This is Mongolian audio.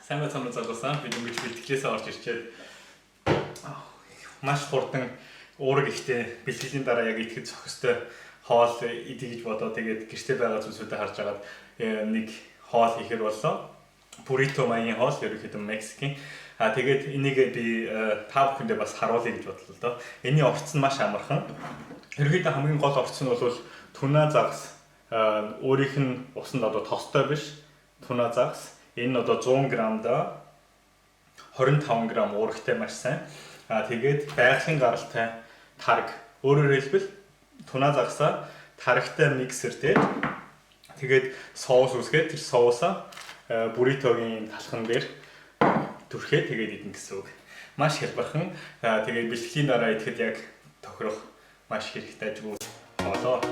Сайн байцгаана залуусаа. Бид ингэж бэлтгэлээсээ орж ирчээд маш хурдан уураг ихтэй бэлтгэлийн дараа яг идэхэд зохистой хоол идэ гэж бодоо тэгээд гэртээ байгаа зүйлсүүдээ харж агаад нэг хоол хийхэр боллоо. Буррито маягийн хоол ерөнхийдөө Мексикийн. Тэгээд энийг би та бүхэндээ бас харуулъя гэж бодлоо л доо. Энийн орц нь маш амархан. Ерөнхийдөө хамгийн гол орц нь бол түна загас. Өөрийнх нь усанд одоо тостой биш. Түна загас. Энэ нь одоо 100 грамда 25 грамм уурагтай маш сайн. Тэгээд байгалийн гаралтай тарг. Өөрөөр хэлбэл түна загасаа таргтай миксертэй. Тэгээд соус үсгээд тэр соусаа бурритогийн талхан дээр түрхээ тэгээд идэх гэсэн үг. Маш хялбархан. Тэгээд бэлтгэлийн дараа идэхэд яг тохирох маш хэрэгтэй ажгүй болоо.